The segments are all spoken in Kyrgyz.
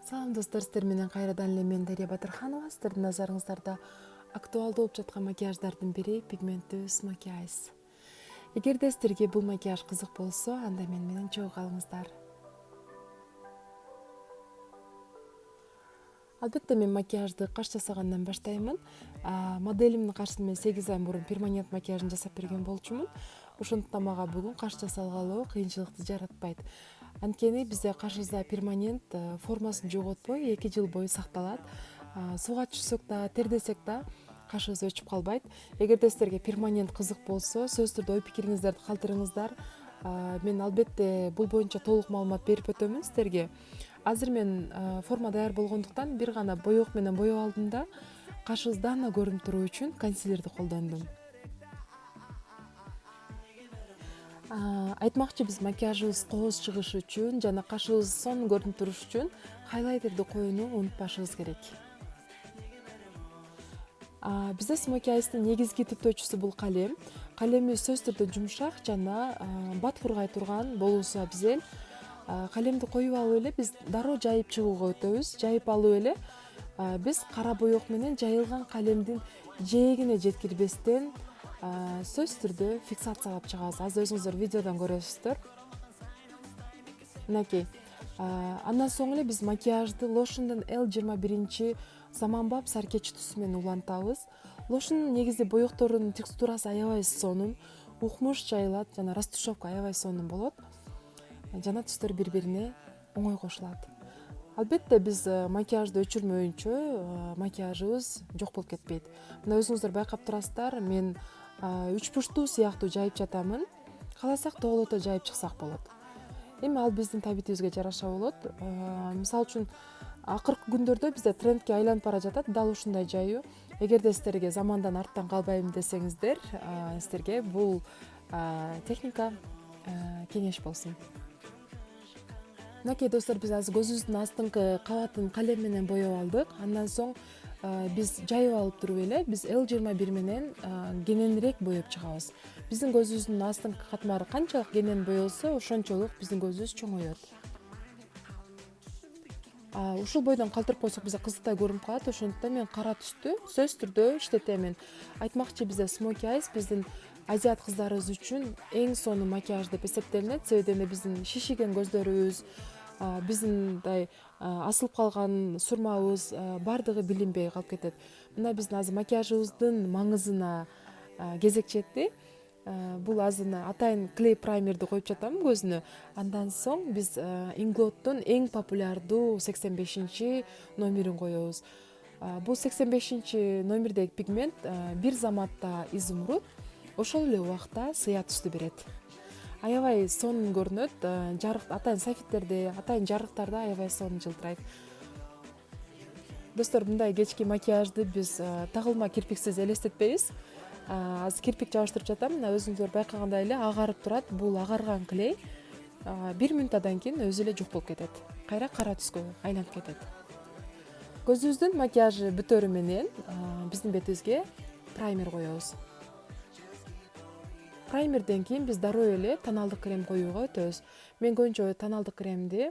Салам достор, сиздер менен кайрадан эле мен Дарья Батырханова. Сиздердин назарыңыздарда актуалдуу болуп жаткан макияждардын бири пигменттүүс макияж. Эгерде сиздерге бул макияж кызык болсо, анда мен менен чогуу калыңыздар. Албетте мен макияжды каш жасагандан баштаймын. Моделимдин кашын мен 8 ай мурун перманент макияжын жасап берген болчумун. Ошондуктан мага бүгүн каш жасалгалоо кыйынчылыкты жаратпайт. Анткени бизде кашыбызда перманент формасын жоготпой 2 жыл бою сакталат. Сууга түшсөк да, тердесек да кашыбыз өчүп калбайт. Эгерде сиздерге перманент кызык болсо, сөзсүз түрдө ой пикириңиздерди калтырыңыздар. Мен албетте бул боюнча толук маалымат берип өтөмүн сиздерге. Азыр мен форма даяр болгондуктан бир гана боек менен боеп алдым да кашыбыз даана көрүнүп туруу үчүн консилерди колдондум. Айтмакчы, биз макияжыбыз кооз чыгышы үчүн жана кашыбыз сонун көрүнүп туруш үчүн хайлайтерди коюуну унутпашыбыз керек. Бизде смоки айстын негизги түптөөчүсү бул калем. Калеми сөзсүз түрдө жумшак жана бат кургай турган болуусу абзел. Калемди коюп алып эле биз дароо жайып чыгууга өтөбүз. Жайып алып эле биз кара боек менен жайылган калемдин жээгине жеткирбестен сөзсүз түрдө фиксациялап чыгабыз. Азыр өзүңүздөр видеодон көрөсүздөр. Мынакей. Андан соң эле биз макияжды лошондон L21 заманбап саркеч түсү менен улантабыз. Лошондун негизи боекторунун текстурасы аябай сонун, укмуш жайылат жана растушевка аябай сонун болот. Жана түстөр бири-бирине оңой кошулат. Албетте биз макияжды өчүрмөйүнчө макияжыбыз жок болуп кетпейт. Мына өзүңүздөр байкап турасыздар, мен 3 бурчтуу сыяктуу жайып жатамын. Кааласак тоголото жайып чыксак болот. Эми ал биздин табитибизге жараша болот. Мисалы үчүн акыркы күндөрдө бизде трендке айланып бара жатат дал ушундай жайуу. Эгерде сиздерге замандан арттан калбайм десеңиздер, сиздерге бул техника кеңеш болсун. Мынакей достор, биз азыр көзүбүздүн астыңкы кабатын калем менен боеп алдык. Андан соң биз жайып алып туруп эле биз L21 менен кененирээк боеп чыгабыз. Биздин көзүбүздүн астыңкы катмары канчалык кенен боелсо, ошончолук биздин көзүбүз чоңоет. Ушул бойдон калтырып койсок бизге кызыктай көрүнүп калат. Ошондуктан мен кара түстү сөзсүз түрдө иштетемин. Айтмакчы, бизде смоки айс биздин азиат кыздарыбыз үчүн эң сонун макияж деп эсептелинет. Себеби биздин шишиген көздөрүбүз, биздин мындай асылып калган сурмабыз баардыгы билинбей калып кетет. Мына биздин азыр макияжыбыздын маңызына кезек жетти. Бул азыр атайын клей праймерди коюп жатам көзүнө. Андан соң биз Inglot'тун эң популярдуу 85 номерин коебуз. Бул 85 номердеги пигмент бир заматта изумруд, ошол эле убакта сыя түстү берет. Аябай сонун көрүнөт. Жарык атайын софиттерде, атайын жарыктарда аябай сонун жылтырайт. Достор, мындай кечки макияжды биз тагылма кирпиксиз элестетпейбиз. Азыр кирпик жабыштырып жатам. Мына өзүңүздөр байкагандай эле агарып турат. Бул агарган клей 1 минутадан кийин өзү эле жок болуп кетет. Кайра кара түскө айланып кетет. Көзүбүздүн макияжы бүтөрү менен биздин бетибизге праймер коебуз. Праймерден кийин биз дароо эле тоналдык крем коюуга өтөбүз. Мен көбүнчө тоналдык кремди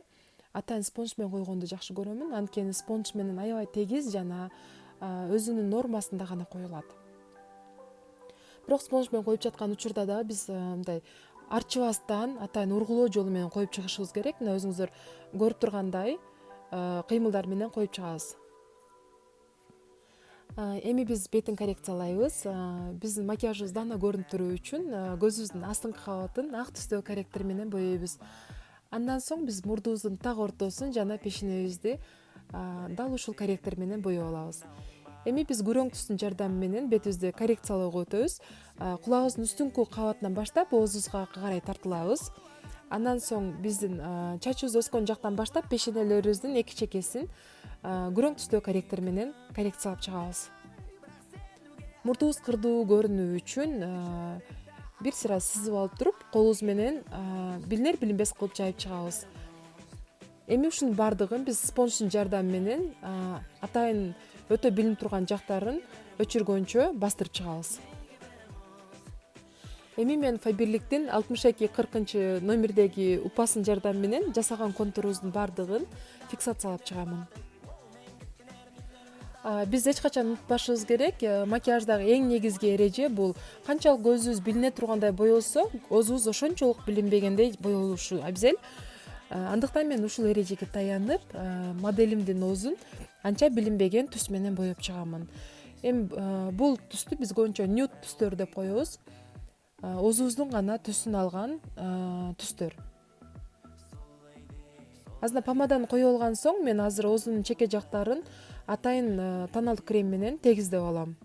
атайын спонж менен койгонду жакшы көрөмүн. Анткени спонж менен аябай тегиз жана өзүнүн нормасында гана коюлат. Бирок спонж менен коюп жаткан учурда да биз мындай арчыбастан атайын ургулоо жолу менен коюп чыгышыбыз керек. Мына өзүңүздөр көрүп тургандай кыймылдар менен коюп чыгабыз. Эми биз бетин коррекциялайбыз. Биздин макияжыбыз даана көрүнүп туруу үчүн көзүбүздүн астыңкы кабатын ак түстөгү корректор менен боейбиз. Андан соң биз мурдубуздун так ортосун жана пешенебизди дал ушул корректор менен боеп алабыз. Эми биз күрөң түстүн жардамы менен бетибизди коррекциялоого өтөбүз. Кулагыбыздын үстүнкү кабатынан баштап оозубузга карай тартылабыз. Андан соң биздин чачыбыз өскөн жактан баштап пешенелерибиздин эки чекесин күрөң түстөгү корректор менен коррекциялап чыгабыз. Мурдубуз кырдуу көрүнүү үчүн бир сыра сызып алып туруп, колубуз менен билинер билинбес кылып жайып чыгабыз. Эми ушунун баардыгын биз спонждун жардамы менен атайын өтө билинип турган жактарын өчүргөнчө бастырып чыгабыз. Эми мен Faberlic'тин 62-40 номердеги упасын жардамы менен жасаган контурубуздун баардыгын фиксациялап чыгамын. Биз эч качан унутпашыбыз керек, макияждагы эң негизги эреже бул канчалык көзүбүз билине тургандай боёлсо, көзүбүз ошончолук билинбегендей боюлушу абзел. Андыктан мен ушул эрежеге таянып, моделимдин оозун анча билинбеген түс менен боеп чыгамын. Эми бул түстү биз көбүнчө нюд түстөр деп коебуз. Оозубуздун гана түсүн алган түстөр. Азыр помаданы кое болгон соң мен азыр оозумдун чеке жактарын атайын тоналдык крем менен тегиздеп алам.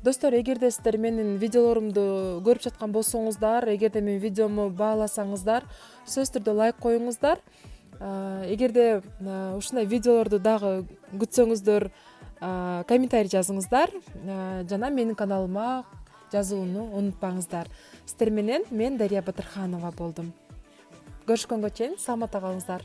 Достор, эгерде сиздер менин видеолорумду көрүп жаткан болсоңуздар, эгерде менин видеому бааласаңыздар, сөзсүз түрдө лайк коюңуздар. Эгерде ушундай видеолорду дагы күтсөңүздөр, комментарий жазыңыздар жана менин каналыма жазууну унутпаңыздар. Сиздер менен мен Дарья Батырханова болдум. Көрүшкөнгө чейин саламатта калыңыздар.